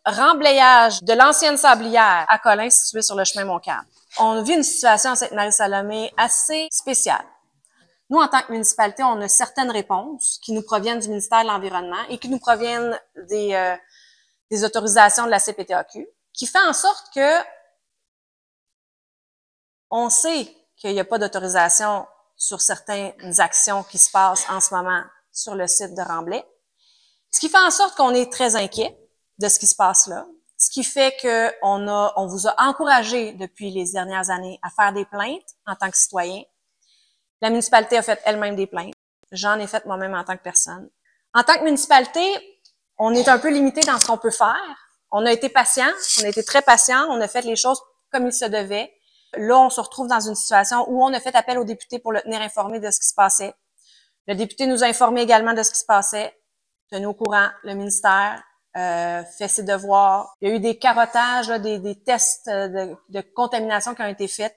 remblayage de l'ancienne sablière à Colin, située sur le chemin Montcalm. On vit une situation à Sainte-Marie-Salomé assez spéciale. Nous, en tant que municipalité, on a certaines réponses qui nous proviennent du ministère de l'Environnement et qui nous proviennent des autorisations de la CPTAQ, qui fait en sorte que on sait qu'il n'y a pas d'autorisation sur certaines actions qui se passent en ce moment sur le site de Remblai. Ce qui fait en sorte qu'on est très inquiet de ce qui se passe là. Ce qui fait que on vous a encouragé depuis les dernières années à faire des plaintes en tant que citoyen. La municipalité a fait elle-même des plaintes. J'en ai fait moi-même en tant que personne. En tant que municipalité, on est un peu limité dans ce qu'on peut faire. On a été patient, on a été très patient, on a fait les choses comme il se devait. Là, on se retrouve dans une situation où on a fait appel au député pour le tenir informé de ce qui se passait. Le député nous a informé également de ce qui se passait, tenu au courant, le ministère fait ses devoirs. Il y a eu des carottages, là, des tests de contamination qui ont été faits.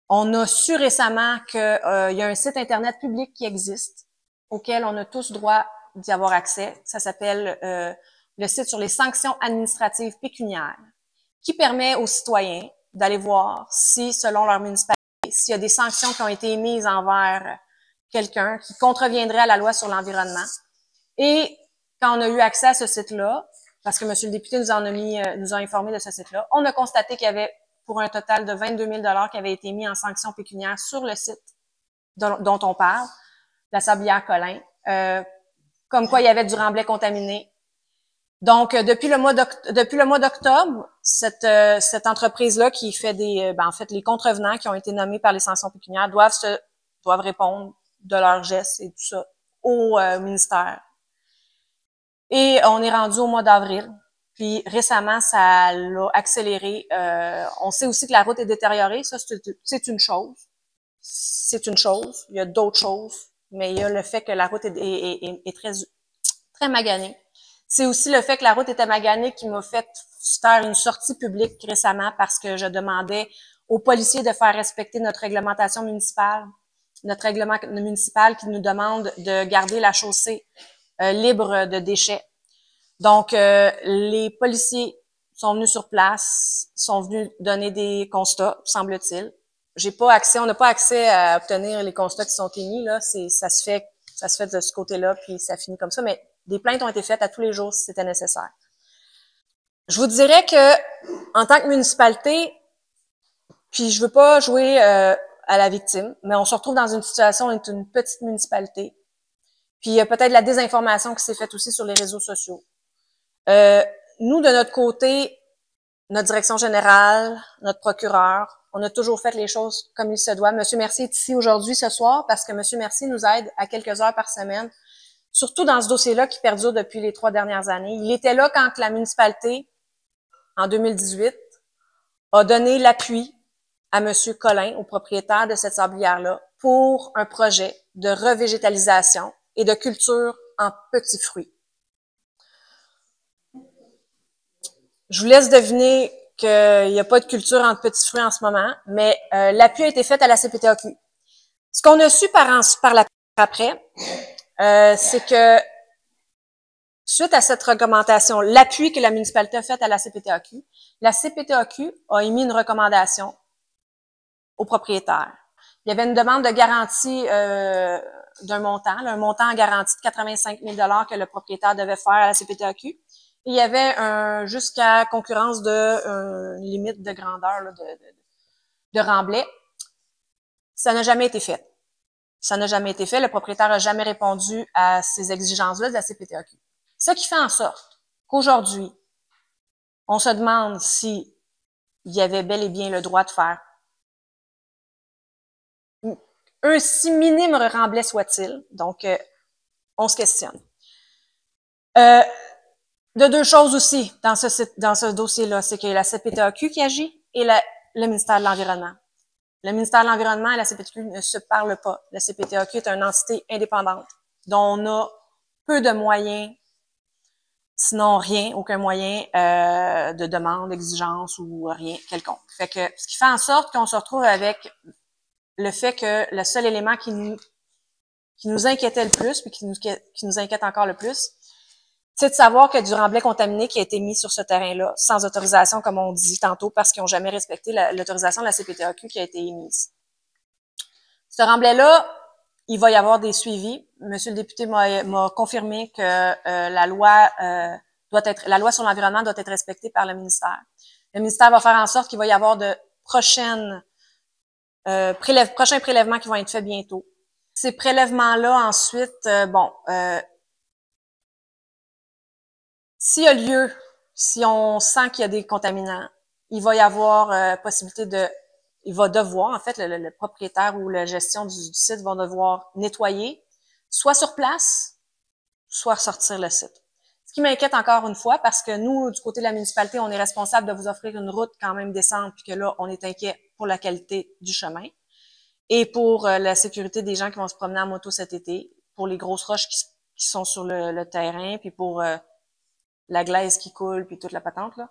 On a su récemment qu'il y a un site Internet public qui existe, auquel on a tous droit d'y avoir accès. Ça s'appelle le site sur les sanctions administratives pécuniaires, qui permet aux citoyens d'aller voir si, selon leur municipalité, s'il y a des sanctions qui ont été émises envers quelqu'un qui contreviendrait à la loi sur l'environnement. Et quand on a eu accès à ce site-là, parce que monsieur le député nous a informé de ce site-là, on a constaté qu'il y avait pour un total de 22 000 $ qui avait été mis en sanctions pécuniaires sur le site dont on parle, la sablière Colin, comme quoi il y avait du remblai contaminé. Donc, depuis le mois d'octobre, cette entreprise-là qui fait en fait, les contrevenants qui ont été nommés par les sanctions pécuniaires doivent répondre de leurs gestes et tout ça au ministère. Et on est rendu au mois d'avril. Puis récemment, ça l'a accéléré. On sait aussi que la route est détériorée. Ça, c'est une chose. C'est une chose. Il y a d'autres choses. Mais il y a le fait que la route est très, très maganée. C'est aussi le fait que la route était maganée qui m'a fait faire une sortie publique récemment parce que je demandais aux policiers de faire respecter notre réglementation municipale. Notre règlement municipal qui nous demande de garder la chaussée libre de déchets. Donc, les policiers sont venus sur place, sont venus donner des constats, semble-t-il. On n'a pas accès à obtenir les constats qui sont émis, là. Ça se fait de ce côté-là, puis ça finit comme ça. Mais des plaintes ont été faites à tous les jours si c'était nécessaire. Je vous dirais que, en tant que municipalité, puis je veux pas jouer à la victime, mais on se retrouve dans une situation, on est une petite municipalité. Puis il y a peut-être la désinformation qui s'est faite aussi sur les réseaux sociaux. Nous, de notre côté, notre direction générale, notre procureur, on a toujours fait les choses comme il se doit. Monsieur Mercier est ici aujourd'hui, ce soir, parce que Monsieur Mercier nous aide à quelques heures par semaine, surtout dans ce dossier-là qui perdure depuis les 3 dernières années. Il était là quand la municipalité, en 2018, a donné l'appui à Monsieur Colin, au propriétaire de cette sablière-là, pour un projet de revégétalisation et de culture en petits fruits. Je vous laisse deviner qu'il n'y a pas de culture en petits fruits en ce moment, mais l'appui a été fait à la CPTAQ. Ce qu'on a su par après, c'est que suite à cette recommandation, l'appui que la municipalité a fait à la CPTAQ a émis une recommandation au propriétaire. Il y avait une demande de garantie d'un montant, un montant en garantie de 85 000 $ que le propriétaire devait faire à la CPTAQ. Et il y avait jusqu'à concurrence une limite de grandeur là, de remblai. Ça n'a jamais été fait. Ça n'a jamais été fait. Le propriétaire n'a jamais répondu à ces exigences-là de la CPTAQ. Ce qui fait en sorte qu'aujourd'hui, on se demande s'il y avait bel et bien le droit de faire un si minime remblai soit-il. Donc, on se questionne. De deux choses aussi dans ce dossier-là, c'est qu'il y a la CPTAQ qui agit et le ministère de l'Environnement. Le ministère de l'Environnement et la CPTAQ ne se parlent pas. La CPTAQ est une entité indépendante dont on a peu de moyens, sinon rien, aucun moyen de demande, d'exigence ou rien quelconque. Fait que ce qui fait en sorte qu'on se retrouve avec le fait que le seul élément qui nous inquiétait le plus, puis qui nous inquiète encore le plus, C'est de savoir qu'il y a du remblai contaminé qui a été mis sur ce terrain-là, sans autorisation, comme on dit tantôt, parce qu'ils n'ont jamais respecté l'autorisation de la CPTAQ qui a été émise. Ce remblai-là, il va y avoir des suivis. Monsieur le député m'a confirmé que la loi sur l'environnement doit être respectée par le ministère. Le ministère va faire en sorte qu'il va y avoir de prochains prélèvements qui vont être faits bientôt. Ces prélèvements-là, ensuite, s'il y a lieu, si on sent qu'il y a des contaminants, il va y avoir possibilité il va devoir, en fait, le propriétaire ou la gestion du site va devoir nettoyer, soit sur place, soit sortir le site. Ce qui m'inquiète encore une fois, parce que nous, du côté de la municipalité, on est responsable de vous offrir une route quand même décente, puis que là, on est inquiet pour la qualité du chemin et pour la sécurité des gens qui vont se promener en moto cet été, pour les grosses roches qui sont sur le terrain, puis pour la glaise qui coule, puis toute la patente, là.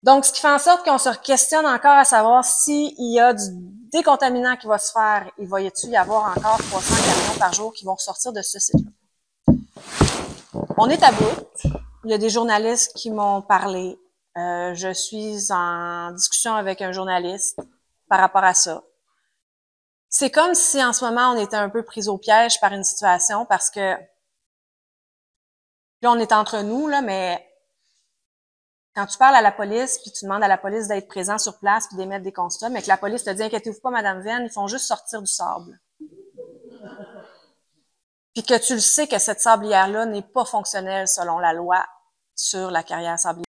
Donc, ce qui fait en sorte qu'on se questionne encore à savoir s'il y a du décontaminant qui va se faire, il va y avoir encore 300 camions par jour qui vont ressortir de ce site-là. On est à bout. Il y a des journalistes qui m'ont parlé. Je suis en discussion avec un journaliste par rapport à ça. C'est comme si en ce moment, on était un peu pris au piège par une situation parce que là, on est entre nous, là, mais quand tu parles à la police, puis tu demandes à la police d'être présent sur place puis d'émettre des constats, mais que la police te dit « Inquiétez-vous pas, Madame Venn, ils font juste sortir du sable. » Puis que tu le sais que cette sablière-là n'est pas fonctionnelle selon la loi sur la carrière sablière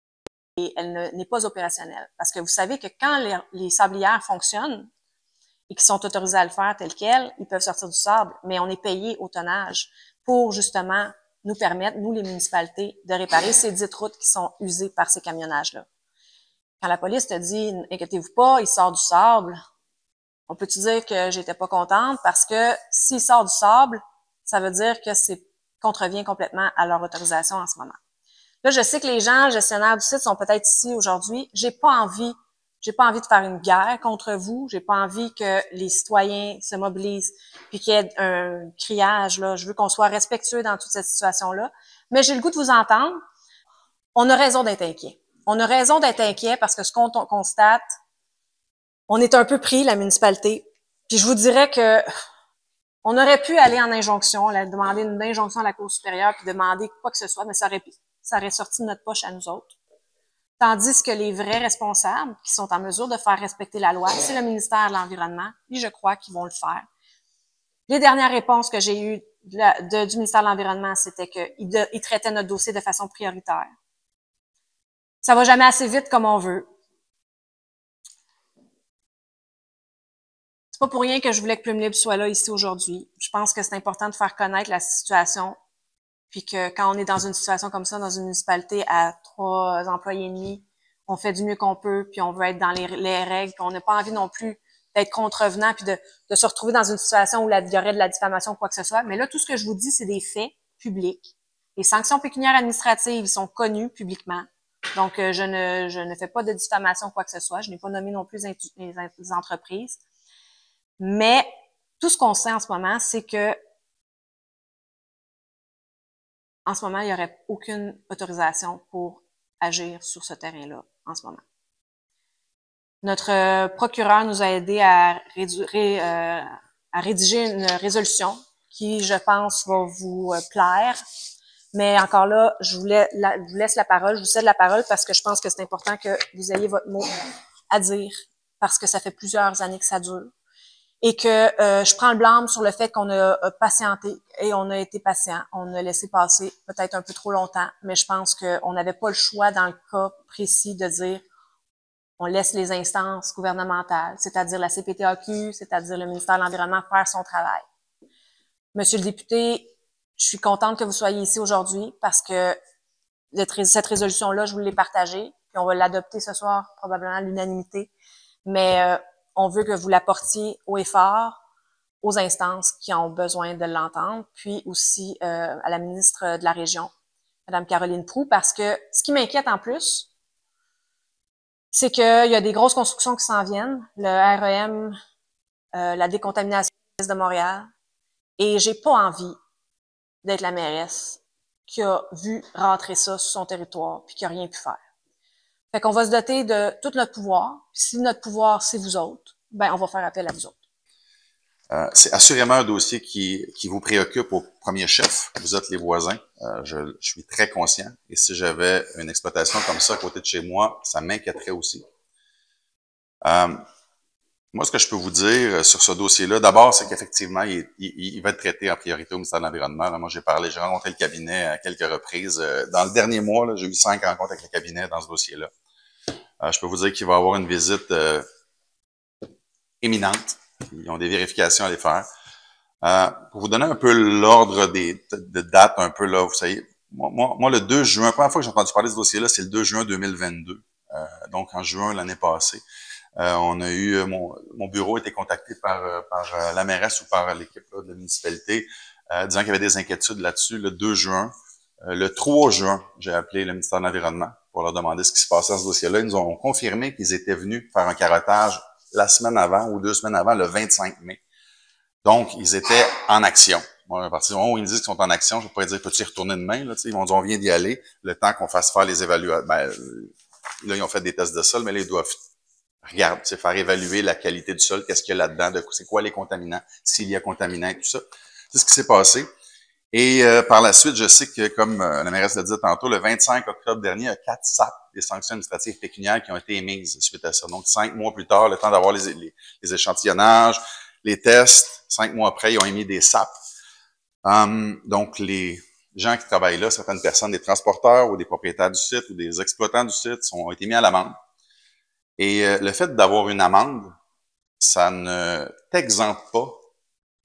et elle n'est pas opérationnelle. Parce que vous savez que quand les sablières fonctionnent et qu'ils sont autorisés à le faire tel quel, ils peuvent sortir du sable, mais on est payé au tonnage pour justement nous permettre, nous les municipalités, de réparer ces dites routes qui sont usées par ces camionnages-là. Quand la police te dit « Inquiétez-vous pas, il sort du sable », on peut-tu dire que j'étais pas contente parce que s'il sort du sable, ça veut dire que c'est contrevient complètement à leur autorisation en ce moment. Là, je sais que les gens gestionnaires du site sont peut-être ici aujourd'hui. J'ai pas envie de faire une guerre contre vous. J'ai pas envie que les citoyens se mobilisent puis qu'il y ait un criage, là. Je veux qu'on soit respectueux dans toute cette situation-là. Mais j'ai le goût de vous entendre. On a raison d'être inquiet. On a raison d'être inquiet parce que ce qu'on constate, on est un peu pris, la municipalité. Puis je vous dirais que on aurait pu aller en injonction, là, demander une injonction à la Cour supérieure puis demander quoi que ce soit, mais ça aurait sorti de notre poche à nous autres. Tandis que les vrais responsables qui sont en mesure de faire respecter la loi, c'est le ministère de l'Environnement, et je crois qu'ils vont le faire. Les dernières réponses que j'ai eues du ministère de l'Environnement, c'était qu'ils traitaient notre dossier de façon prioritaire. Ça va jamais assez vite comme on veut. C'est pas pour rien que je voulais que Plume Libre soit là ici aujourd'hui. Je pense que c'est important de faire connaître la situation, puis que quand on est dans une situation comme ça, dans une municipalité à 3 employés et demi, on fait du mieux qu'on peut, puis on veut être dans les règles, puis on n'a pas envie non plus d'être contrevenant, puis de se retrouver dans une situation où il y aurait de la diffamation ou quoi que ce soit. Mais là, tout ce que je vous dis, c'est des faits publics. Les sanctions pécuniaires administratives, ils sont connues publiquement. Donc, je ne fais pas de diffamation ou quoi que ce soit. Je n'ai pas nommé non plus les entreprises. Mais tout ce qu'on sait en ce moment, c'est que en ce moment, il n'y aurait aucune autorisation pour agir sur ce terrain-là en ce moment. Notre procureur nous a aidé à rédiger une résolution qui, je pense, va vous plaire. Mais encore là, je vous laisse la parole, je vous cède la parole parce que je pense que c'est important que vous ayez votre mot à dire parce que ça fait plusieurs années que ça dure. Et que je prends le blâme sur le fait qu'on a patienté et on a été patient. On a laissé passer peut-être un peu trop longtemps, mais je pense qu'on n'avait pas le choix dans le cas précis de dire on laisse les instances gouvernementales, c'est-à-dire la CPTAQ, c'est-à-dire le ministère de l'Environnement, faire son travail. Monsieur le député, je suis contente que vous soyez ici aujourd'hui parce que cette résolution-là, je vous l'ai partagée, puis on va l'adopter ce soir, probablement à l'unanimité. Mais on veut que vous la portiez haut et fort aux instances qui ont besoin de l'entendre, puis aussi à la ministre de la Région, Mme Caroline Proulx, parce que ce qui m'inquiète en plus, c'est qu'il y a des grosses constructions qui s'en viennent, le REM, la décontamination de Montréal, et j'ai pas envie d'être la mairesse qui a vu rentrer ça sur son territoire puis qui a rien pu faire. Fait qu'on va se doter de tout notre pouvoir. Puis si notre pouvoir, c'est vous autres, ben on va faire appel à vous autres. C'est assurément un dossier qui vous préoccupe au premier chef. Vous êtes les voisins. Je suis très conscient. Et si j'avais une exploitation comme ça à côté de chez moi, ça m'inquiéterait aussi. Moi, ce que je peux vous dire sur ce dossier-là, d'abord, c'est qu'effectivement, il va être traité en priorité au ministère de l'Environnement. Là, moi, j'ai rencontré le cabinet à quelques reprises. Dans le dernier mois, j'ai eu 5 rencontres avec le cabinet dans ce dossier-là. Je peux vous dire qu'il va y avoir une visite imminente. Ils ont des vérifications à les faire. Pour vous donner un peu l'ordre de date, un peu là, vous savez, moi, le 2 juin, la première fois que j'ai entendu parler de ce dossier-là, c'est le 2 juin 2022. Donc, en juin l'année passée. On a eu, mon bureau a été contacté par la mairesse ou par l'équipe de la municipalité, disant qu'il y avait des inquiétudes là-dessus le 2 juin. Le 3 juin, j'ai appelé le ministère de l'Environnement pour leur demander ce qui se passait dans ce dossier-là. Ils nous ont confirmé qu'ils étaient venus faire un carottage la semaine avant ou 2 semaines avant, le 25 mai. Donc, ils étaient en action. Bon, à partir du moment où ils me disent qu'ils sont en action, je ne vais pas dire, peux-tu y retourner demain? Là, ils vont dire, on vient d'y aller, le temps qu'on fasse faire les évaluations. Ben, là, ils ont fait des tests de sol, mais là, ils doivent faire évaluer la qualité du sol, qu'est-ce qu'il y a là-dedans, c'est quoi les contaminants, s'il y a contaminants et tout ça. C'est ce qui s'est passé. Et par la suite, je sais que, comme la mairesse l'a dit tantôt, le 25 octobre dernier, il y a 4 SAP, des sanctions administratives pécuniaires, qui ont été émises suite à ça. Donc, 5 mois plus tard, le temps d'avoir les échantillonnages, les tests, 5 mois après, ils ont émis des SAP. Donc, les gens qui travaillent là, certaines personnes, des transporteurs ou des propriétaires du site ou des exploitants du site, ont été mis à l'amende. Et le fait d'avoir une amende, ça ne t'exempte pas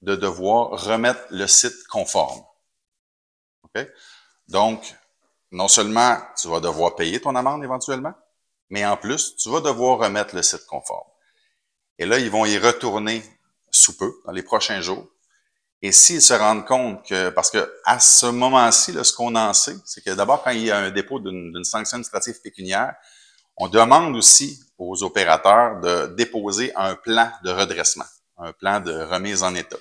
de devoir remettre le site conforme. Okay? Donc, non seulement tu vas devoir payer ton amende éventuellement, mais en plus, tu vas devoir remettre le site conforme. Et là, ils vont y retourner sous peu, dans les prochains jours. Et s'ils se rendent compte que, parce que à ce moment-ci, ce qu'on en sait, c'est que d'abord, quand il y a un dépôt d'une sanction administrative pécuniaire, on demande aussi aux opérateurs de déposer un plan de redressement, un plan de remise en état.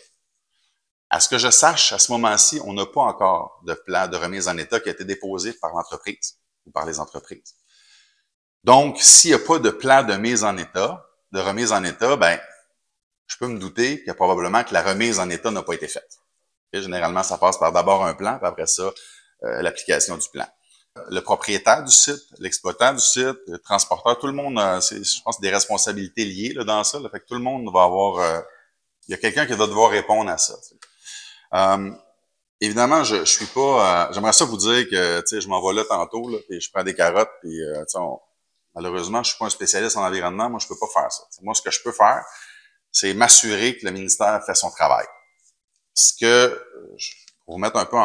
À ce que je sache, à ce moment-ci, on n'a pas encore de plan de remise en état qui a été déposé par l'entreprise ou par les entreprises. Donc, s'il n'y a pas de plan de mise en état, de remise en état, ben, je peux me douter qu'il y a probablement que la remise en état n'a pas été faite. Et généralement, ça passe par d'abord un plan, puis après ça, l'application du plan. Le propriétaire du site, l'exploitant du site, le transporteur, tout le monde, je pense, des responsabilités liées là, dans ça. Là, fait que tout le monde va avoir... il y a quelqu'un qui va devoir répondre à ça. Évidemment, je suis pas... j'aimerais ça vous dire que je m'en vais là tantôt, là, puis je prends des carottes, puis malheureusement, je suis pas un spécialiste en environnement, moi, je peux pas faire ça. Moi, ce que je peux faire, c'est m'assurer que le ministère fait son travail. Ce que, pour vous mettre un peu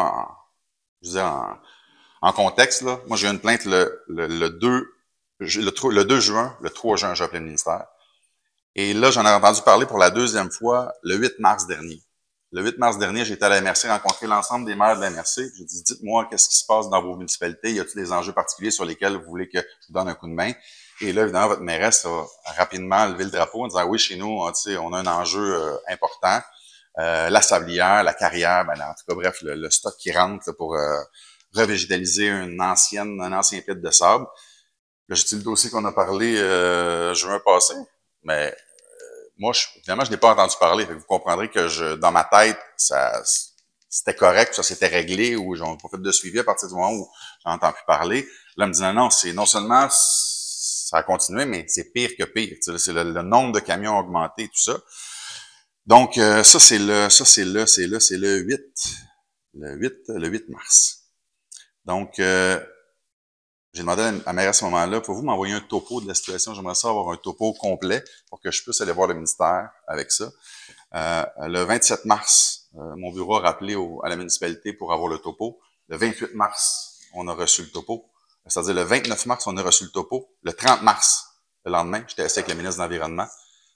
en contexte, là, moi, j'ai eu une plainte le 2 juin, le 3 juin, j'ai appelé le ministère. Et là, j'en ai entendu parler pour la deuxième fois le 8 mars dernier. Le 8 mars dernier, j'étais à la MRC rencontrer l'ensemble des maires de la MRC. J'ai dit, dites-moi, qu'est-ce qui se passe dans vos municipalités? Y a-t-il des enjeux particuliers sur lesquels vous voulez que je vous donne un coup de main? Et là, évidemment, votre mairesse a rapidement levé le drapeau en disant, oui, chez nous, on a un enjeu important. La sablière, la carrière, ben, en tout cas, bref, le stock qui rentre là, pour revégétaliser un ancien pit de sable. Là, j'ai dit le dossier qu'on a parlé juin passé, mais moi, évidemment, je n'ai pas entendu parler. Fait que vous comprendrez que dans ma tête, c'était correct, ça s'était réglé, ou j'en ai pas fait de suivi à partir du moment où j'en entends plus parler. Là, elle me dit non, c'est non seulement ça a continué, mais c'est pire que pire. C'est le nombre de camions a augmenté, tout ça. Donc, ça, c'est le 8 mars. Donc, j'ai demandé à la maire à ce moment-là, pour vous m'envoyer un topo de la situation? J'aimerais ça avoir un topo complet pour que je puisse aller voir le ministère avec ça. Le 27 mars, mon bureau a rappelé à la municipalité pour avoir le topo. Le 28 mars, on a reçu le topo. C'est-à-dire le 29 mars, on a reçu le topo. Le 30 mars, le lendemain, j'étais assis avec le ministre de l'Environnement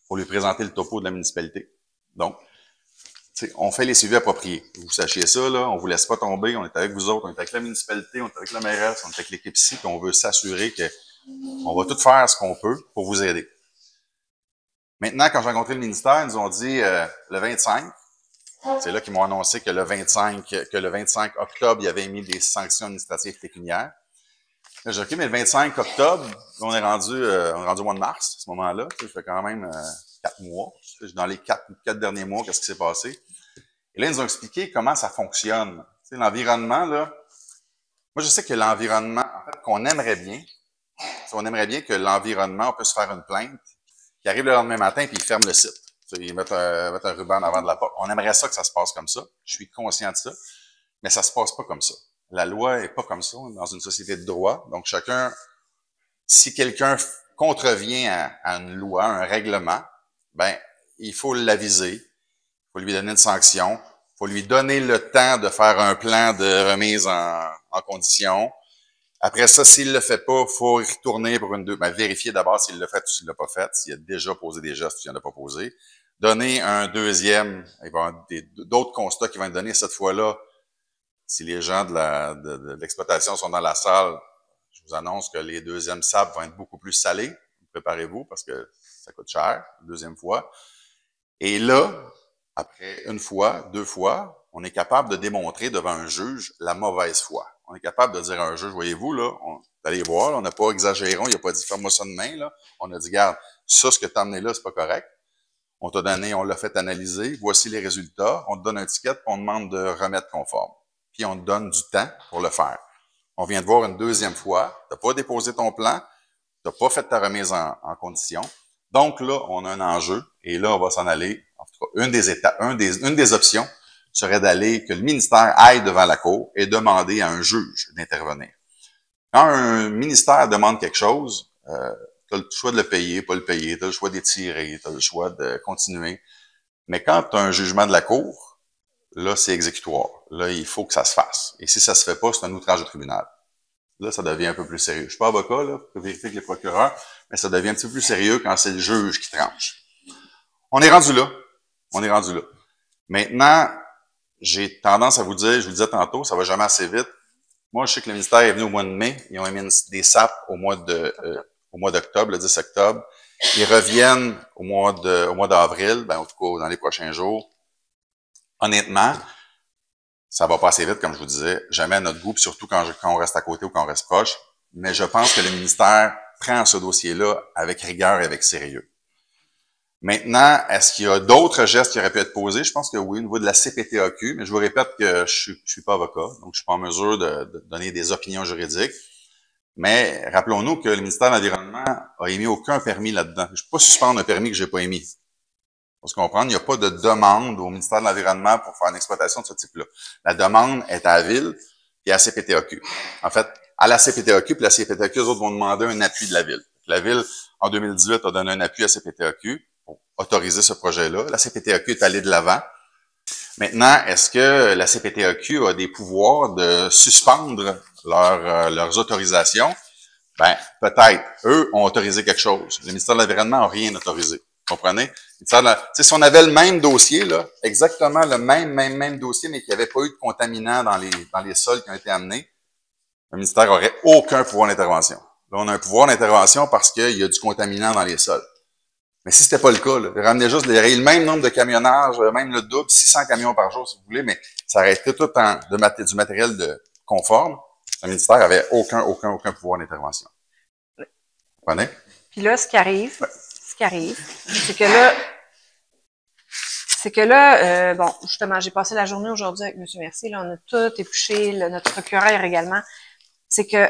pour lui présenter le topo de la municipalité. Donc, on fait les suivis appropriés. Vous sachiez ça, là, on vous laisse pas tomber, on est avec vous autres, on est avec la municipalité, on est avec la mairesse, on est avec l'équipe ici, puis on veut s'assurer que on va tout faire ce qu'on peut pour vous aider. Maintenant, quand j'ai rencontré le ministère, ils nous ont dit le 25, C'est là qu'ils m'ont annoncé que le 25 octobre, il y avait mis des sanctions administratives pécuniaires. Là, j'ai dit, OK, mais le 25 octobre, on est rendu au mois de mars, à ce moment-là. Ça fait quand même 4 mois. Dans les 4 derniers mois, qu'est-ce qui s'est passé? Et là, ils nous ont expliqué comment ça fonctionne. Tu sais, l'environnement, là, moi, je sais que l'environnement, en fait, qu'on aimerait bien, on aimerait bien que l'environnement, on peut se faire une plainte, qui arrive le lendemain matin, puis ils ferment le site. Tu sais, ils mettent un ruban en avant de la porte. On aimerait ça que ça se passe comme ça. Je suis conscient de ça. Mais ça se passe pas comme ça. La loi est pas comme ça. On est dans une société de droit. Donc, chacun, si quelqu'un contrevient à une loi, un règlement, ben, il faut l'aviser. Il faut lui donner une sanction. Il faut lui donner le temps de faire un plan de remise en condition. Après ça, s'il le fait pas, il faut retourner pour vérifier d'abord s'il l'a fait ou s'il l'a pas fait, s'il a déjà posé des gestes ou s'il n'en a pas posé. Donner un deuxième, il va y avoir d'autres constats qui vont être donnés cette fois-là. Si les gens de l'exploitation sont dans la salle, je vous annonce que les deuxièmes sables vont être beaucoup plus salés. Préparez-vous parce que ça coûte cher, deuxième fois. Et là, après une fois, 2 fois, on est capable de démontrer devant un juge la mauvaise foi. On est capable de dire à un juge, voyez-vous, là, vous allez voir, là, on n'a pas exagéré, il n'a pas dit, ferme-moi ça de main, là. On a dit, garde, ça, ce que tu as amené là, c'est pas correct. On t'a donné, on l'a fait analyser, voici les résultats, on te donne un ticket, puis on demande de remettre conforme. Puis on te donne du temps pour le faire. On vient te voir une deuxième fois, tu n'as pas déposé ton plan, tu n'as pas fait ta remise en condition. Donc là, on a un enjeu, et là, on va s'en aller. En tout cas, une des étapes, une des options serait d'aller, que le ministère aille devant la cour et demander à un juge d'intervenir. Quand un ministère demande quelque chose, tu as le choix de le payer, pas le payer, tu as le choix d'étirer, tu as le choix de continuer. Mais quand tu as un jugement de la cour, là, c'est exécutoire. Là, il faut que ça se fasse. Et si ça se fait pas, c'est un outrage au tribunal. Là, ça devient un peu plus sérieux. Je suis pas avocat, là, pour vérifier avec les procureurs, mais ça devient un petit peu plus sérieux quand c'est le juge qui tranche. On est rendu là. On est rendu là. Maintenant, j'ai tendance à vous dire, je vous le disais tantôt, ça va jamais assez vite. Moi, je sais que le ministère est venu au mois de mai. Ils ont émis des SAP au mois d'octobre, le 10 octobre. Ils reviennent au mois d'avril, en tout cas, dans les prochains jours. Honnêtement, ça va pas assez vite, comme je vous disais. Jamais à notre goût, puis surtout quand on reste à côté ou quand on reste proche. Mais je pense que le ministère prend ce dossier-là avec rigueur et avec sérieux. Maintenant, est-ce qu'il y a d'autres gestes qui auraient pu être posés? Je pense que oui, au niveau de la CPTAQ, mais je vous répète que je suis pas avocat, donc je suis pas en mesure de donner des opinions juridiques. Mais rappelons-nous que le ministère de l'Environnement a émis aucun permis là-dedans. Je peux pas suspendre un permis que j'ai pas émis. Faut se comprendre, il n'y a pas de demande au ministère de l'Environnement pour faire une exploitation de ce type-là. La demande est à la ville et à la CPTAQ. En fait, à la CPTAQ, puis la CPTAQ, eux autres vont demander un appui de la ville. La ville, en 2018, a donné un appui à la CPTAQ pour autoriser ce projet-là. La CPTAQ est allée de l'avant. Maintenant, est-ce que la CPTAQ a des pouvoirs de suspendre leurs autorisations? Ben, peut-être. Eux ont autorisé quelque chose. Le ministère de l'Environnement n'a rien autorisé. Vous comprenez? Si on avait le même dossier, là, exactement le même dossier, mais qu'il n'y avait pas eu de contaminants dans les sols qui ont été amenés, le ministère n'aurait aucun pouvoir d'intervention. Là, on a un pouvoir d'intervention parce qu'il y a du contaminant dans les sols. Mais si c'était pas le cas, là, ramenez juste le même nombre de camionnage, même le double, 600 camions par jour, si vous voulez, mais ça aurait été tout du matériel conforme. Le ministère n'avait aucun pouvoir d'intervention. Vous comprenez? Puis là, ce qui arrive, c'est que là, bon, justement, j'ai passé la journée aujourd'hui avec M. Mercier, là, on a tout épluché, notre procureur également. C'est que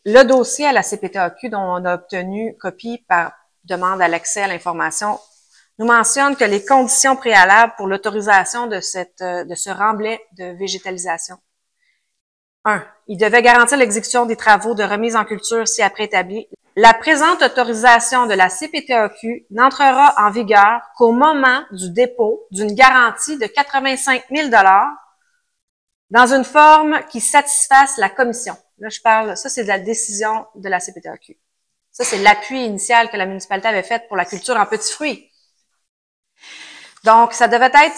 le dossier à la CPTAQ dont on a obtenu copie par demande à l'accès à l'information nous mentionne que les conditions préalables pour l'autorisation de ce remblai de végétalisation. 1. Il devait garantir l'exécution des travaux de remise en culture ci-après établis. La présente autorisation de la CPTAQ n'entrera en vigueur qu'au moment du dépôt d'une garantie de 85 000 $ dans une forme qui satisfasse la commission. Là, je parle, ça c'est de la décision de la CPTAQ. Ça, c'est l'appui initial que la municipalité avait fait pour la culture en petits fruits. Donc, ça devait être,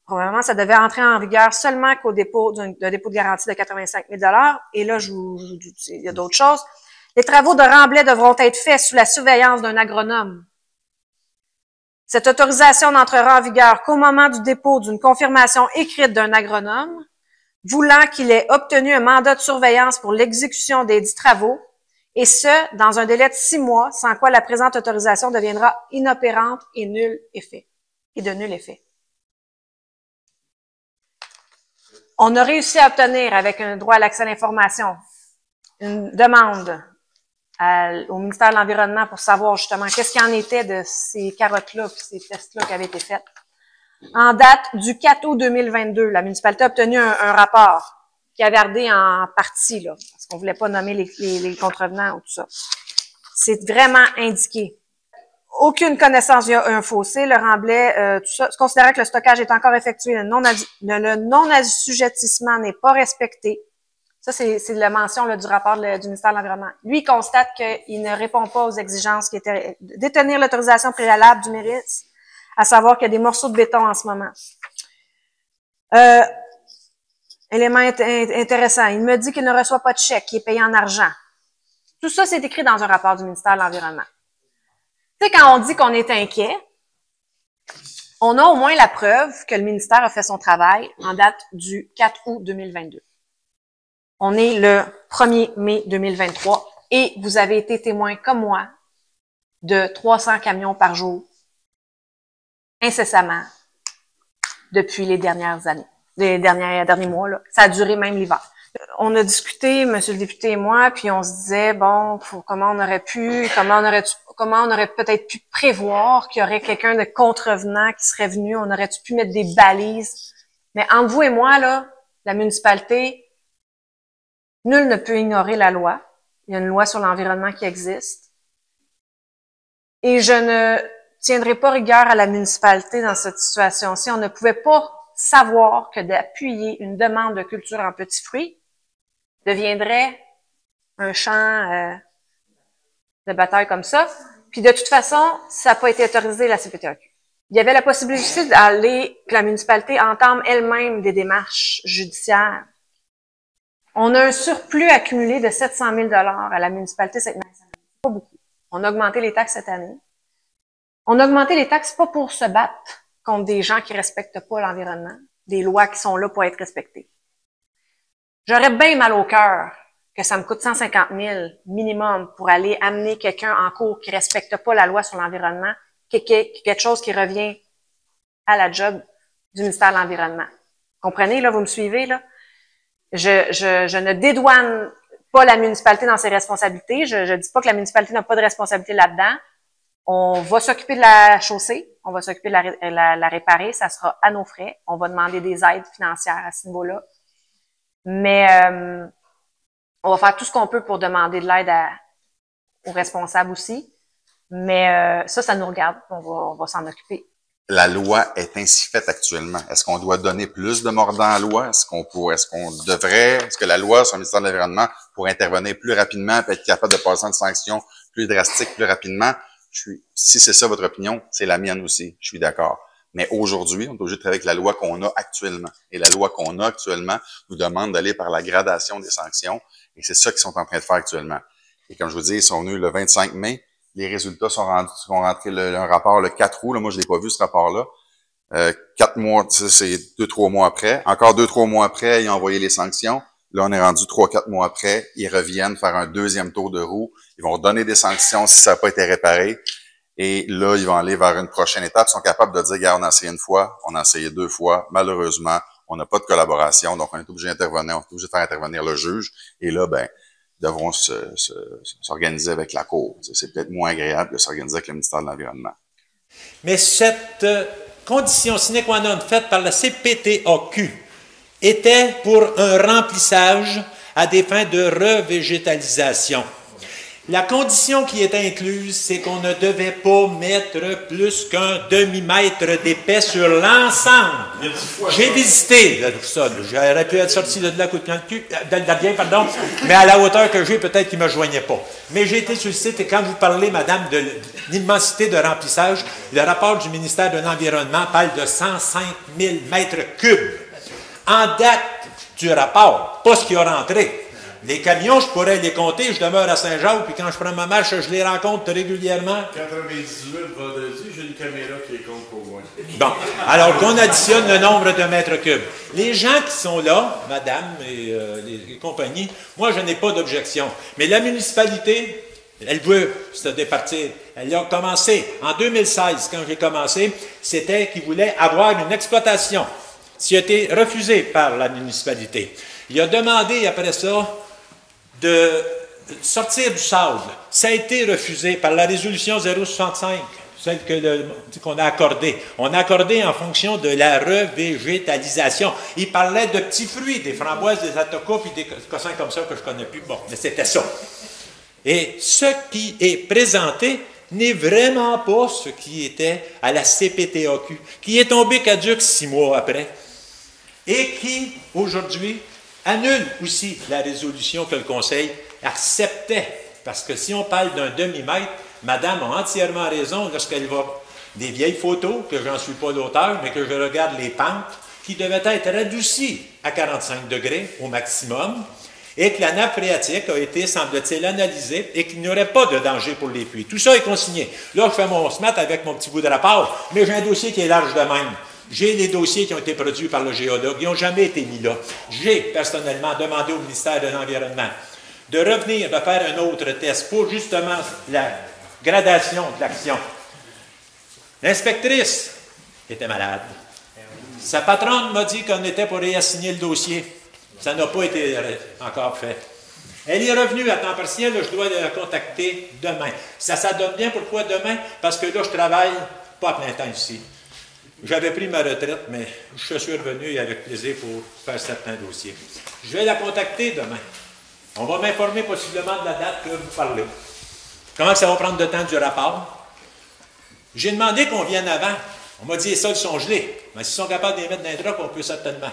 probablement, ça devait entrer en vigueur seulement qu'au dépôt d'un dépôt de garantie de 85 000 $. Et là, il y a d'autres choses. Les travaux de remblai devront être faits sous la surveillance d'un agronome. Cette autorisation n'entrera en vigueur qu'au moment du dépôt d'une confirmation écrite d'un agronome voulant qu'il ait obtenu un mandat de surveillance pour l'exécution des dits travaux, et ce, dans un délai de 6 mois, sans quoi la présente autorisation deviendra inopérante et de nul effet. On a réussi à obtenir, avec un droit à l'accès à l'information, une demande au ministère de l'Environnement pour savoir justement qu'est-ce qu'il en était de ces carottes-là, puis ces tests-là qui avaient été faits. En date du 4 août 2022, la municipalité a obtenu un rapport qui a gardé en partie, là, parce qu'on voulait pas nommer les contrevenants ou tout ça. C'est vraiment indiqué. Aucune connaissance via un fossé, le Remblai, tout ça, considérant que le stockage est encore effectué, le non-assujettissement n'est pas respecté. Ça, c'est la mention là, du rapport du ministère de l'Environnement. Lui, il constate qu'il ne répond pas aux exigences qui étaient de détenir l'autorisation préalable du MERIS, à savoir qu'il y a des morceaux de béton en ce moment. Élément intéressant, il me dit qu'il ne reçoit pas de chèque, qu'il est payé en argent. Tout ça, c'est écrit dans un rapport du ministère de l'Environnement. Tu sais, quand on dit qu'on est inquiet, on a au moins la preuve que le ministère a fait son travail en date du 4 août 2022. On est le 1er mai 2023 et vous avez été témoin comme moi de 300 camions par jour incessamment depuis les dernières années, les derniers mois, là. Ça a duré même l'hiver. On a discuté, monsieur le député et moi, puis on se disait, bon, comment on aurait peut-être pu prévoir qu'il y aurait quelqu'un de contrevenant qui serait venu, on aurait pu mettre des balises. Mais entre vous et moi, là, la municipalité, nul ne peut ignorer la loi. Il y a une loi sur l'environnement qui existe. Et je ne tiendrai pas rigueur à la municipalité dans cette situation-ci. On ne pouvait pas savoir que d'appuyer une demande de culture en petits fruits deviendrait un champ de bataille comme ça. Puis de toute façon, ça n'a pas été autorisé la CPTAQ. Il y avait la possibilité que la municipalité entame elle-même des démarches judiciaires. On a un surplus accumulé de 700 000 à la municipalité Sainte-Marie-Saint-Denis. Pas beaucoup. On a augmenté les taxes cette année. On a augmenté les taxes pas pour se battre contre des gens qui respectent pas l'environnement, des lois qui sont là pour être respectées. J'aurais bien mal au cœur que ça me coûte 150 000 minimum pour aller amener quelqu'un en cours qui respecte pas la loi sur l'environnement, quelque chose qui revient à la job du ministère de l'Environnement. Comprenez, là, vous me suivez, là? Je ne dédouane pas la municipalité dans ses responsabilités. Je dis pas que la municipalité n'a pas de responsabilité là-dedans. On va s'occuper de la chaussée, on va s'occuper de la réparer, ça sera à nos frais. On va demander des aides financières à ce niveau-là. Mais on va faire tout ce qu'on peut pour demander de l'aide aux responsables aussi. Mais ça nous regarde, on va s'en occuper. La loi est ainsi faite actuellement. Est-ce qu'on doit donner plus de mordant à la loi? Est-ce que la loi sur le ministère de l'Environnement pourrait intervenir plus rapidement et être capable de passer une sanction plus drastique plus rapidement? Si c'est ça votre opinion, c'est la mienne aussi. Je suis d'accord. Mais aujourd'hui, on est obligé de travailler avec la loi qu'on a actuellement. Et la loi qu'on a actuellement nous demande d'aller par la gradation des sanctions. Et c'est ça qu'ils sont en train de faire actuellement. Et comme je vous dis, ils sont venus le 25 mai. Les résultats sont rentrés un rapport le 4 août. Là, moi, je l'ai pas vu, ce rapport-là. 4 mois, c'est 2-3 mois après. Encore 2-3 mois après, ils ont envoyé les sanctions. Là, on est rendu 3-4 mois après. Ils reviennent faire un deuxième tour de roue. Ils vont donner des sanctions si ça n'a pas été réparé. Et là, ils vont aller vers une prochaine étape. Ils sont capables de dire, regarde, on a essayé une fois, on a essayé 2 fois. Malheureusement, on n'a pas de collaboration. Donc, on est obligé d'intervenir. On est obligé de faire intervenir le juge. Et là, devront s'organiser avec la Cour. C'est peut-être moins agréable de s'organiser avec le ministère de l'Environnement. Mais cette condition sine qua non faite par la CPTAQ était pour un remplissage à des fins de revégétalisation. La condition qui est incluse, c'est qu'on ne devait pas mettre plus qu'un demi-mètre d'épais sur l'ensemble. J'ai visité ça. J'aurais pu être sorti de la coup de cul, mais à la hauteur que j'ai, peut-être qu'il ne me joignait pas. Mais j'ai été sur le site et quand vous parlez, madame, de l'immensité de remplissage, le rapport du ministère de l'Environnement parle de 105 000 mètres cubes. En date du rapport, pas ce qui a rentré, Les camions, je pourrais les compter, je demeure à Saint-Jacques, puis quand je prends ma marche, je les rencontre régulièrement. 98, vendredi, j'ai une caméra qui les compte pour moi. Bon, alors qu'on additionne le nombre de mètres cubes. Les gens qui sont là, madame et les compagnies, moi, je n'ai pas d'objection. Mais la municipalité, elle veut se départir. Elle a commencé en 2016, quand j'ai commencé, c'était qu'ils voulaient avoir une exploitation. Ça a été refusé par la municipalité. Il a demandé après ça de sortir du sable. Ça a été refusé par la résolution 065, celle qu'on a accordée. On a accordé en fonction de la revégétalisation. Il parlait de petits fruits, des framboises, des atocas, puis des cossins comme ça que je ne connais plus. Bon, mais c'était ça. Et ce qui est présenté n'est vraiment pas ce qui était à la CPTAQ, qui est tombé caduc 6 mois après, et qui, aujourd'hui, annule aussi la résolution que le Conseil acceptait. Parce que si on parle d'un demi-mètre, Madame a entièrement raison lorsqu'elle va des vieilles photos, que je n'en suis pas l'auteur, mais que je regarde les pentes, qui devaient être radoucies à 45 degrés au maximum, et que la nappe phréatique a été, semble-t-il, analysée et qu'il n'y aurait pas de danger pour les puits. Tout ça est consigné. Là, je fais mon SMAT avec mon petit bout de rapport, mais j'ai un dossier qui est large de même. J'ai les dossiers qui ont été produits par le géologue, ils n'ont jamais été mis là. J'ai personnellement demandé au ministère de l'Environnement de revenir, de faire un autre test pour justement la gradation de l'action. L'inspectrice était malade. Sa patronne m'a dit qu'on était pour réassigner le dossier. Ça n'a pas été encore fait. Elle est revenue à temps partiel, je dois la contacter demain. Ça donne bien, pourquoi demain? Parce que là, je travaille pas à plein temps ici. J'avais pris ma retraite, mais je suis revenu avec plaisir pour faire certains dossiers. Je vais la contacter demain. On va m'informer possiblement de la date que vous parlez. Comment ça va prendre de temps du rapport? J'ai demandé qu'on vienne avant. On m'a dit les sols sont gelés. Mais s'ils sont capables de les mettre dans les draps, on peut certainement.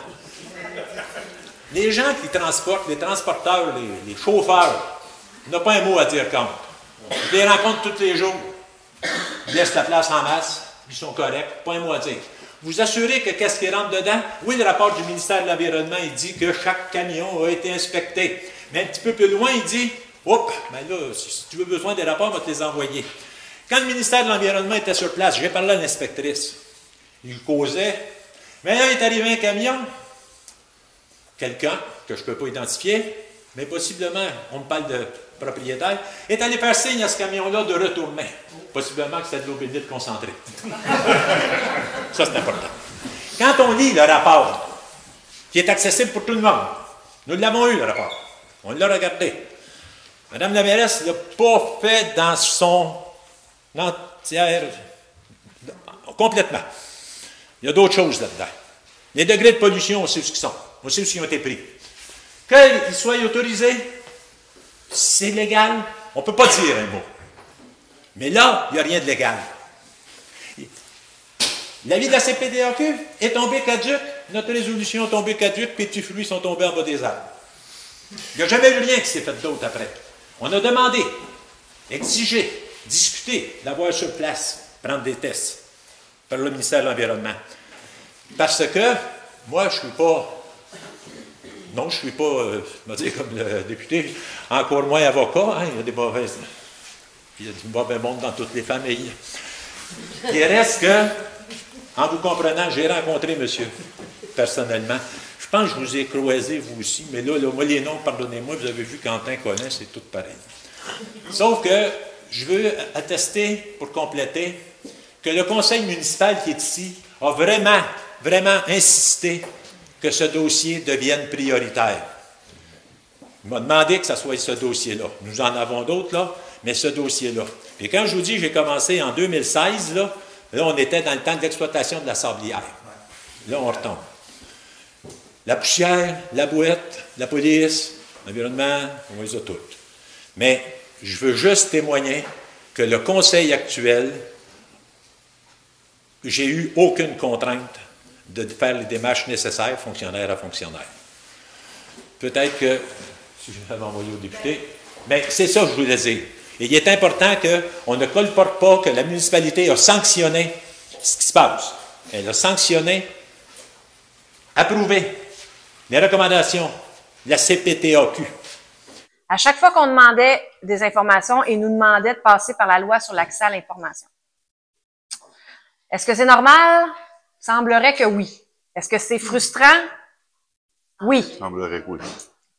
Les gens qui transportent, les transporteurs, les chauffeurs, on n'a pas un mot à dire contre. Je les rencontre tous les jours. Ils laissent la place en masse. Ils sont corrects, pas un mot à dire. Vous assurez que qu'est-ce qui rentre dedans? Oui, le rapport du ministère de l'Environnement, il dit que chaque camion a été inspecté. Mais un petit peu plus loin, il dit, oups, ben là, si tu veux besoin des rapports, on va te les envoyer. Quand le ministère de l'Environnement était sur place, j'ai parlé à l'inspectrice. Il causait. Mais là, il est arrivé un camion, quelqu'un que je ne peux pas identifier, mais possiblement, on me parle de propriétaire, est allé faire signe à ce camion-là de retourner. Possiblement que c'était de l'eau bénite concentrée. Ça, c'est important. Quand on lit le rapport, qui est accessible pour tout le monde, nous l'avons eu, le rapport. On l'a regardé. Madame la mairesse ne l'a pas fait dans son entière, complètement. Il y a d'autres choses là-dedans. Les degrés de pollution, on sait ce qu'ils sont. On sait ce qui ont été pris. Qu'ils soient autorisés, c'est légal, on ne peut pas dire un mot. Mais là, il n'y a rien de légal. L'avis de la CPTAQ est tombé caduc, notre résolution est tombée caduc, puis les fruits sont tombés en bas des arbres. Il n'y a jamais eu rien qui s'est fait d'autre après. On a demandé, exigé, discuté d'avoir sur place, prendre des tests par le ministère de l'Environnement. Parce que, moi, je ne suis pas... Non, je ne suis pas, je vais dire comme le député, encore moins avocat, hein, il y a des mauvaises... Il y a du mauvais monde dans toutes les familles. Il reste que, en vous comprenant, j'ai rencontré monsieur, personnellement. Je pense que je vous ai croisé, vous aussi, mais là, moi, les noms, pardonnez-moi, vous avez vu Quentin Collin, c'est tout pareil. Sauf que je veux attester, pour compléter, que le conseil municipal qui est ici a vraiment, vraiment insisté que ce dossier devienne prioritaire. Il m'a demandé que ce soit ce dossier-là. Nous en avons d'autres, là, mais ce dossier-là. Et quand je vous dis que j'ai commencé en 2016, là, on était dans le temps de l'exploitation de la sablière. Là, on retombe. La poussière, la bouette, la police, l'environnement, on les a toutes. Mais je veux juste témoigner que le conseil actuel, j'ai eu aucune contrainte de faire les démarches nécessaires, fonctionnaire à fonctionnaire. Peut-être que, si je l'avais envoyé au député, mais c'est ça que je voulais dire. Et il est important qu'on ne colporte pas que la municipalité a sanctionné ce qui se passe. Elle a sanctionné, approuvé les recommandations de la CPTAQ. À chaque fois qu'on demandait des informations, ils nous demandaient de passer par la loi sur l'accès à l'information. Est-ce que c'est normal? Semblerait que oui. Est-ce que c'est frustrant? Oui. Semblerait que oui.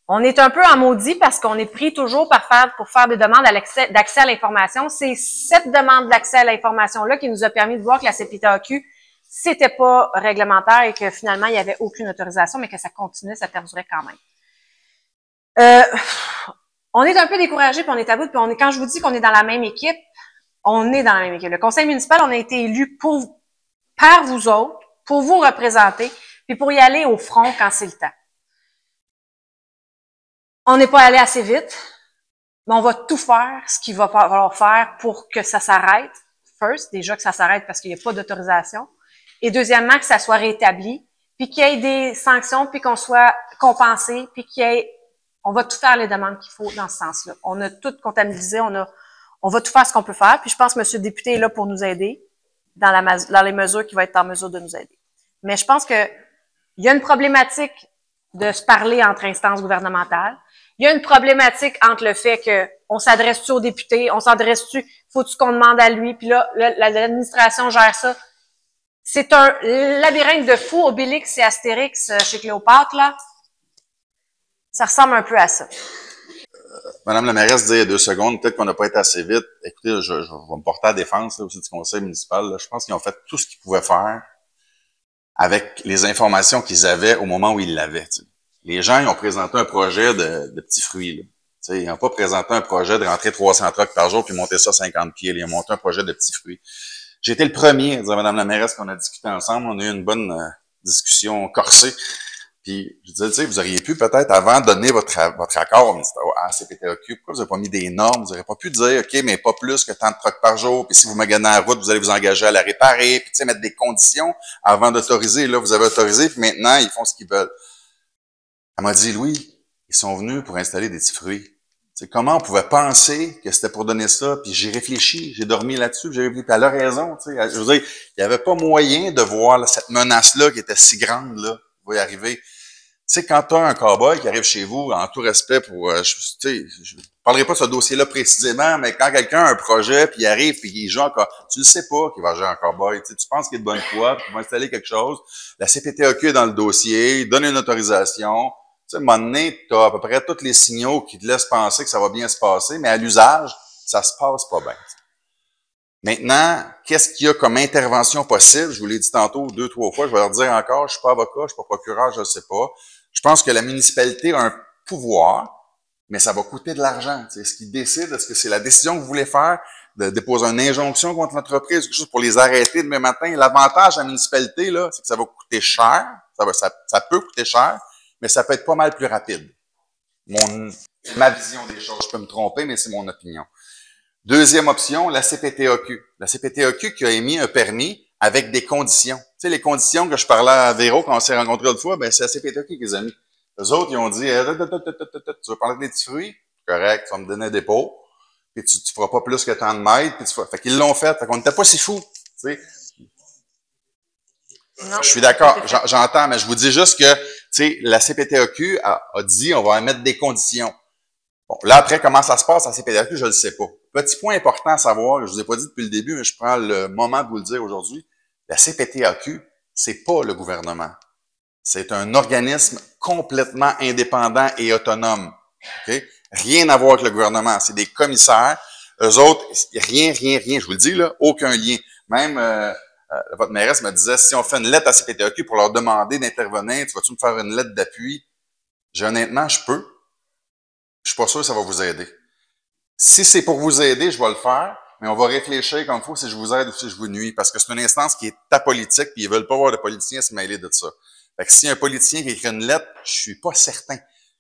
On est un peu en maudit parce qu'on est pris toujours pour faire des demandes d'accès à l'information. C'est cette demande d'accès à l'information-là qui nous a permis de voir que la CPTAQ, c'était pas réglementaire et que finalement, il n'y avait aucune autorisation, mais que ça continuait, ça perdurait quand même. On est un peu découragé, puis on est à bout, puis quand je vous dis qu'on est dans la même équipe, on est dans la même équipe. Le conseil municipal, on a été élu par vous autres, pour vous représenter, puis pour y aller au front quand c'est le temps. On n'est pas allé assez vite, mais on va tout faire ce qu'il va falloir faire pour que ça s'arrête. First, déjà que ça s'arrête parce qu'il n'y a pas d'autorisation. Et deuxièmement, que ça soit rétabli, puis qu'il y ait des sanctions, puis qu'on soit compensé, puis on va tout faire les demandes qu'il faut dans ce sens-là. On a tout comptabilisé, on va tout faire ce qu'on peut faire, puis je pense que M. le député est là pour nous aider dans les mesures qu'il va être en mesure de nous aider. Mais je pense que il y a une problématique de se parler entre instances gouvernementales. Il y a une problématique entre le fait qu'on s'adresse-tu aux députés, on s'adresse-tu, faut-tu qu'on demande à lui, puis là, l'administration gère ça. C'est un labyrinthe de fous, Obélix et Astérix chez Cléopâtre, là. Ça ressemble un peu à ça. Madame la mairesse dit il y a 2 secondes, peut-être qu'on n'a pas été assez vite. Écoutez, je vais me porter à défense là, aussi du conseil municipal. Là. Je pense qu'ils ont fait tout ce qu'ils pouvaient faire avec les informations qu'ils avaient au moment où ils l'avaient. T'sais. Les gens, ils ont présenté un projet de petits fruits. Là. T'sais, ils n'ont pas présenté un projet de rentrer 300 trucks par jour puis monter ça 50 pieds. Là. Ils ont monté un projet de petits fruits. J'ai été le premier à dire à Madame la mairesse qu'on a discuté ensemble. On a eu une bonne discussion corsée. Puis, je disais, tu sais, vous auriez pu peut-être, avant de donner votre accord à la CPTAQ, pourquoi vous n'avez pas mis des normes? Vous n'auriez pas pu dire, OK, mais pas plus que tant de trucks par jour, puis si vous maganez la route, vous allez vous engager à la réparer, puis tu sais, mettre des conditions avant d'autoriser. Là, vous avez autorisé, puis maintenant, ils font ce qu'ils veulent. Elle m'a dit, Louis, ils sont venus pour installer des petits fruits. Tu sais, comment on pouvait penser que c'était pour donner ça? Puis j'ai réfléchi, j'ai dormi là-dessus, puis j'ai réfléchi, puis elle a raison. Tu sais, je veux dire, il n'y avait pas moyen de voir là, cette menace-là qui était si grande, là, va y arriver. Tu sais, quand tu as un cow-boy qui arrive chez vous, en tout respect pour, tu sais, je ne parlerai pas de ce dossier-là précisément, mais quand quelqu'un a un projet, puis il arrive, puis il joue encore, tu ne sais pas qu'il va jouer en cow-boy. Tu penses qu'il est de bonne foi, puis qu'il va installer quelque chose. La CPTAQ est dans le dossier, donne une autorisation. Tu sais, à un moment donné, tu as à peu près tous les signaux qui te laissent penser que ça va bien se passer, mais à l'usage, ça se passe pas bien. Maintenant, qu'est-ce qu'il y a comme intervention possible? Je vous l'ai dit tantôt 2, 3 fois, je vais leur dire encore, je suis pas avocat, je suis pas procureur, je ne sais pas. Je pense que la municipalité a un pouvoir, mais ça va coûter de l'argent. Ce qu'ils décident, est-ce que c'est la décision que vous voulez faire, de déposer une injonction contre l'entreprise, quelque chose pour les arrêter demain matin? L'avantage de la municipalité, là, c'est que ça va coûter cher, ça peut coûter cher, mais ça peut être pas mal plus rapide. Ma vision des choses, je peux me tromper, mais c'est mon opinion. Deuxième option, la CPTAQ. La CPTAQ qui a émis un permis avec des conditions. Tu sais, les conditions que je parlais à Véro quand on s'est rencontrés l'autre fois, ben c'est la CPTAQ qui les a mis. Eux autres, ils ont dit, tu veux parler des petits fruits? Correct, tu vas me donner un dépôt, puis tu feras pas plus que tant de mètres, puis fait qu'ils l'ont fait, fait qu'on n'était pas si fous, tu sais. Je suis d'accord, j'entends, mais je vous dis juste que, tu sais, la CPTAQ a dit, on va émettre des conditions. Bon, là, après, comment ça se passe à la CPTAQ, je ne le sais pas. Petit point important à savoir, je vous ai pas dit depuis le début, mais je prends le moment de vous le dire aujourd'hui. La CPTAQ, c'est pas le gouvernement. C'est un organisme complètement indépendant et autonome. Okay? Rien à voir avec le gouvernement. C'est des commissaires. Eux autres, rien, je vous le dis, là, aucun lien. Même votre mairesse me disait, si on fait une lettre à CPTAQ pour leur demander d'intervenir, tu vas-tu me faire une lettre d'appui? Honnêtement, je peux. Je suis pas sûr que ça va vous aider. Si c'est pour vous aider, je vais le faire, mais on va réfléchir comme il faut si je vous aide ou si je vous nuis, parce que c'est une instance qui est apolitique, puis ils veulent pas voir de politiciens se mêler de ça. Fait que si un politicien qui écrit une lettre, je suis pas certain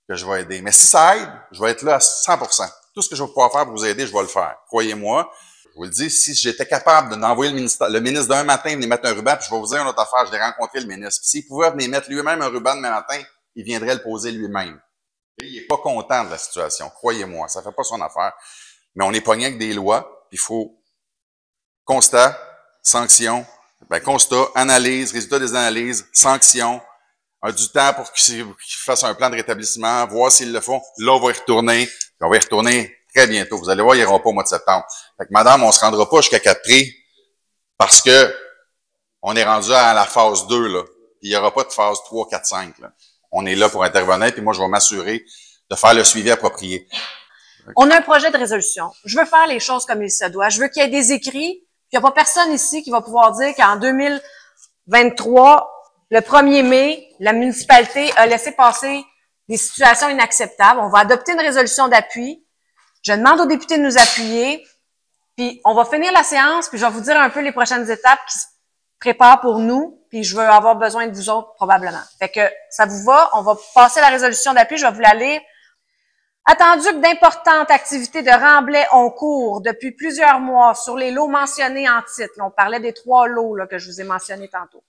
que je vais aider. Mais si ça aide, je vais être là à 100%. Tout ce que je vais pouvoir faire pour vous aider, je vais le faire. Croyez-moi. Je vous le dis, si j'étais capable d'envoyer le ministre d'un matin venir mettre un ruban, puis je vais vous dire une autre affaire, je l'ai rencontré le ministre. S'il pouvait venir mettre lui-même un ruban demain matin, il viendrait le poser lui-même. Il est pas content de la situation, croyez-moi, ça fait pas son affaire. Mais on est pogné avec des lois, puis il faut constat, sanction, constat, analyse, résultat des analyses, sanction, du temps pour qu'ils fassent un plan de rétablissement, voir s'ils le font. Là, on va y retourner. Puis on va y retourner très bientôt. Vous allez voir, ils n'iront pas au mois de septembre. Fait que, madame, on se rendra pas jusqu'à 4 parce que on est rendu à la phase 2, là. Il n'y aura pas de phase 3, 4, 5, là. On est là pour intervenir, puis moi, je vais m'assurer de faire le suivi approprié. On a un projet de résolution. Je veux faire les choses comme il se doit. Je veux qu'il y ait des écrits. Il n'y a pas personne ici qui va pouvoir dire qu'en 2023, le 1er mai, la municipalité a laissé passer des situations inacceptables. On va adopter une résolution d'appui. Je demande aux députés de nous appuyer. Puis on va finir la séance, puis je vais vous dire un peu les prochaines étapes qui se préparent pour nous. Puis je vais avoir besoin de vous autres probablement. Fait que ça vous va? On va passer la résolution d'appui. Je vais vous la lire. Attendu que d'importantes activités de remblai ont cours depuis plusieurs mois sur les lots mentionnés en titre. Là, on parlait des 3 lots là, que je vous ai mentionnés tantôt.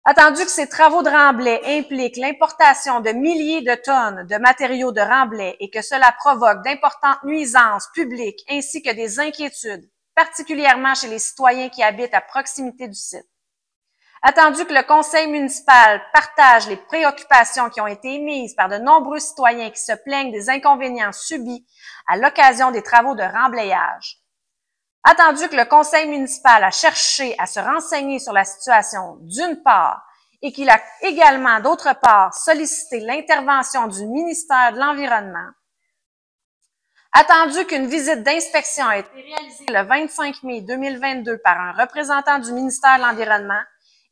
Attendu que ces travaux de remblai impliquent l'importation de milliers de tonnes de matériaux de remblai et que cela provoque d'importantes nuisances publiques ainsi que des inquiétudes, particulièrement chez les citoyens qui habitent à proximité du site. Attendu que le conseil municipal partage les préoccupations qui ont été émises par de nombreux citoyens qui se plaignent des inconvénients subis à l'occasion des travaux de remblayage. Attendu que le conseil municipal a cherché à se renseigner sur la situation d'une part et qu'il a également d'autre part sollicité l'intervention du ministère de l'Environnement. Attendu qu'une visite d'inspection a été réalisée le 25 mai 2022 par un représentant du ministère de l'Environnement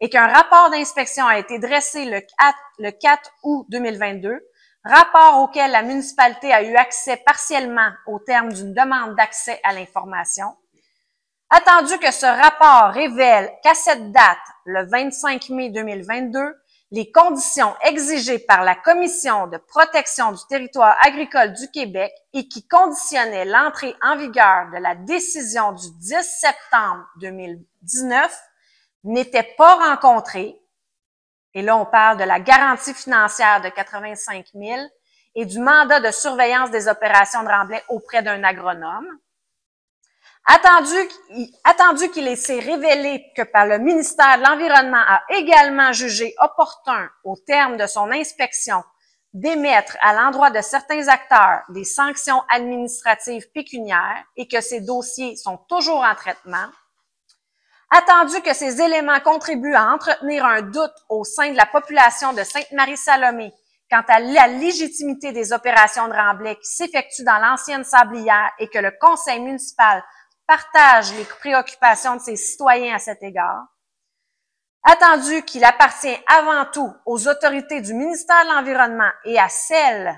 et qu'un rapport d'inspection a été dressé le 4 août 2022, rapport auquel la municipalité a eu accès partiellement au terme d'une demande d'accès à l'information. Attendu que ce rapport révèle qu'à cette date, le 25 mai 2022, les conditions exigées par la Commission de protection du territoire agricole du Québec et qui conditionnaient l'entrée en vigueur de la décision du 10 septembre 2019 n'étaient pas rencontrées. Et là, on parle de la garantie financière de 85 000 et du mandat de surveillance des opérations de remblai auprès d'un agronome. Attendu qu'il s'est révélé que par le ministère de l'Environnement a également jugé opportun, au terme de son inspection, d'émettre à l'endroit de certains acteurs des sanctions administratives pécuniaires et que ces dossiers sont toujours en traitement. Attendu que ces éléments contribuent à entretenir un doute au sein de la population de Sainte-Marie-Salomé quant à la légitimité des opérations de remblai qui s'effectuent dans l'ancienne sablière et que le conseil municipal partage les préoccupations de ses citoyens à cet égard. Attendu qu'il appartient avant tout aux autorités du ministère de l'Environnement et à celles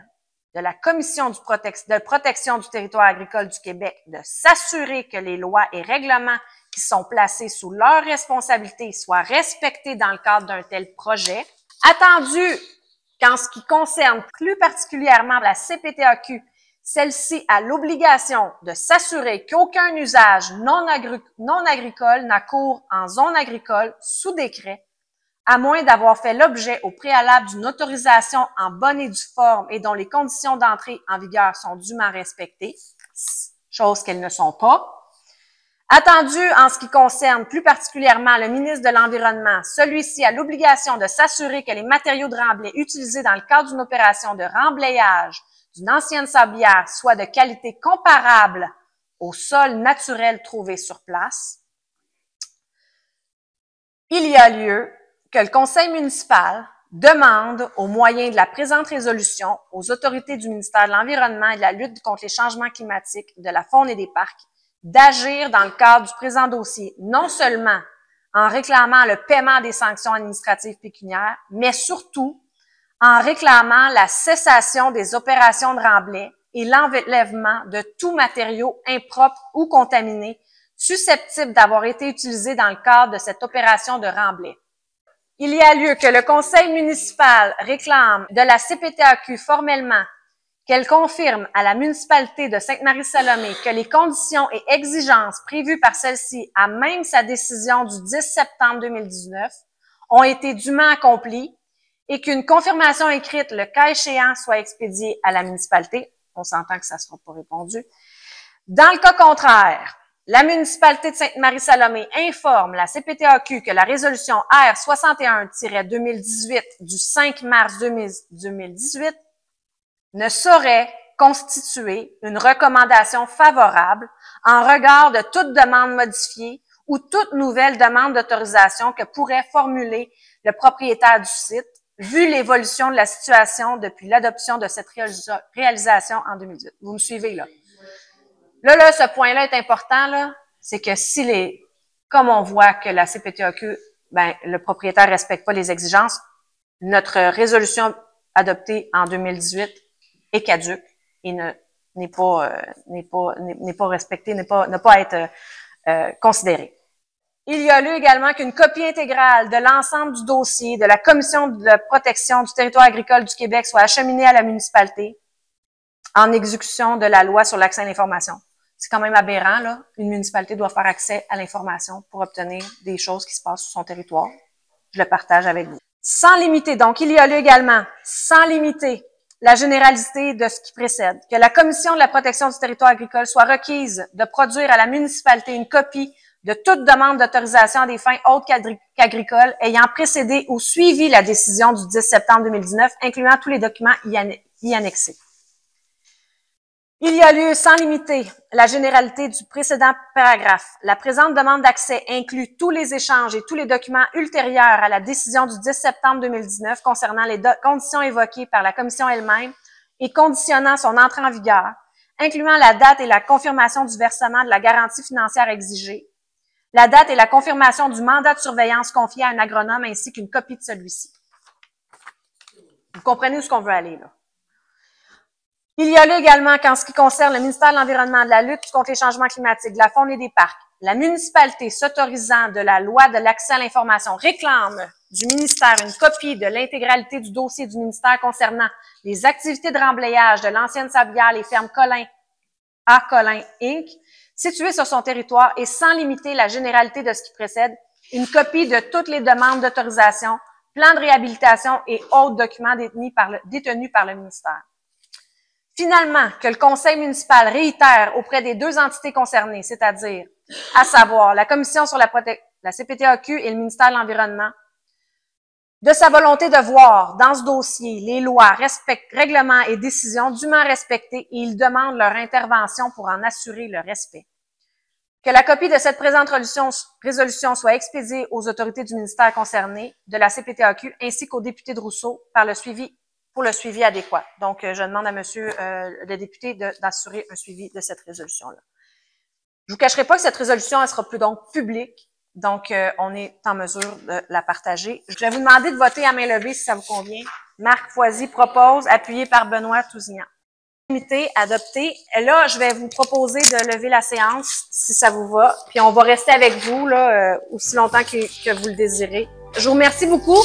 de la Commission de protection du territoire agricole du Québec de s'assurer que les lois et règlements qui sont placés sous leur responsabilité soient respectés dans le cadre d'un tel projet. Attendu qu'en ce qui concerne plus particulièrement la CPTAQ, celle-ci a l'obligation de s'assurer qu'aucun usage non agricole n'a cours en zone agricole sous décret, à moins d'avoir fait l'objet au préalable d'une autorisation en bonne et due forme et dont les conditions d'entrée en vigueur sont dûment respectées, chose qu'elles ne sont pas. Attendu en ce qui concerne plus particulièrement le ministre de l'Environnement, celui-ci a l'obligation de s'assurer que les matériaux de remblai utilisés dans le cadre d'une opération de remblayage d'une ancienne sablière soient de qualité comparable au sol naturel trouvé sur place. Il y a lieu que le conseil municipal demande, au moyen de la présente résolution, aux autorités du ministère de l'Environnement et de la lutte contre les changements climatiques, de la faune et des parcs, d'agir dans le cadre du présent dossier, non seulement en réclamant le paiement des sanctions administratives pécuniaires, mais surtout en réclamant la cessation des opérations de remblai et l'enlèvement de tout matériau impropre ou contaminé susceptible d'avoir été utilisé dans le cadre de cette opération de remblai. Il y a lieu que le conseil municipal réclame de la CPTAQ formellement qu'elle confirme à la municipalité de Sainte-Marie-Salomé que les conditions et exigences prévues par celle-ci à même sa décision du 10 septembre 2019 ont été dûment accomplies et qu'une confirmation écrite, le cas échéant, soit expédiée à la municipalité. On s'entend que ça ne sera pas répondu. Dans le cas contraire, La municipalité de Sainte-Marie-Salomé informe la CPTAQ que la résolution R61-2018 du 5 mars 2018 ne saurait constituer une recommandation favorable en regard de toute demande modifiée ou toute nouvelle demande d'autorisation que pourrait formuler le propriétaire du site, vu l'évolution de la situation depuis l'adoption de cette réalisation en 2018. Vous me suivez, là? Là, ce point-là est important, là, c'est que comme on voit que la CPTAQ, le propriétaire respecte pas les exigences, notre résolution adoptée en 2018 est caduque et n'est pas respectée, n'a pas à être considérée. Il y a lieu également qu'une copie intégrale de l'ensemble du dossier de la Commission de protection du territoire agricole du Québec soit acheminée à la municipalité en exécution de la loi sur l'accès à l'information. C'est quand même aberrant, là. Une municipalité doit faire accès à l'information pour obtenir des choses qui se passent sur son territoire. Je le partage avec vous. Sans limiter, donc, il y a lieu également, sans limiter la généralité de ce qui précède, que la Commission de la protection du territoire agricole soit requise de produire à la municipalité une copie de toute demande d'autorisation à des fins autres qu'agricoles ayant précédé ou suivi la décision du 10 septembre 2019, incluant tous les documents y annexés. Il y a lieu, sans limiter la généralité du précédent paragraphe, la présente demande d'accès inclut tous les échanges et tous les documents ultérieurs à la décision du 10 septembre 2019 concernant les conditions évoquées par la Commission elle-même et conditionnant son entrée en vigueur, incluant la date et la confirmation du versement de la garantie financière exigée, la date et la confirmation du mandat de surveillance confié à un agronome ainsi qu'une copie de celui-ci. Vous comprenez où ce qu'on veut aller, là? Il y a là également qu'en ce qui concerne le ministère de l'Environnement, de la lutte contre les changements climatiques, de la faune et des parcs, la municipalité s'autorisant de la loi de l'accès à l'information réclame du ministère une copie de l'intégralité du dossier du ministère concernant les activités de remblayage de l'ancienne sablière, les fermes Colin, Inc., situées sur son territoire et sans limiter la généralité de ce qui précède, une copie de toutes les demandes d'autorisation, plans de réhabilitation et autres documents détenus par le ministère. Finalement, que le conseil municipal réitère auprès des deux entités concernées, c'est-à-dire, à savoir, la Commission sur la CPTAQ et le ministère de l'Environnement, de sa volonté de voir dans ce dossier les lois, règlements et décisions dûment respectées et il demande leur intervention pour en assurer le respect. Que la copie de cette présente résolution soit expédiée aux autorités du ministère concerné, de la CPTAQ, ainsi qu'aux députés de Rousseau pour le suivi adéquat. Donc, je demande à monsieur le député d'assurer un suivi de cette résolution-là. Je vous cacherai pas que cette résolution, elle sera plus donc publique. Donc, on est en mesure de la partager. Je vais vous demander de voter à main levée si ça vous convient. Marc Foisy propose, appuyé par Benoît Tousignan. Adopté. Là, je vais vous proposer de lever la séance, si ça vous va. Puis, on va rester avec vous là aussi longtemps que vous le désirez. Je vous remercie beaucoup.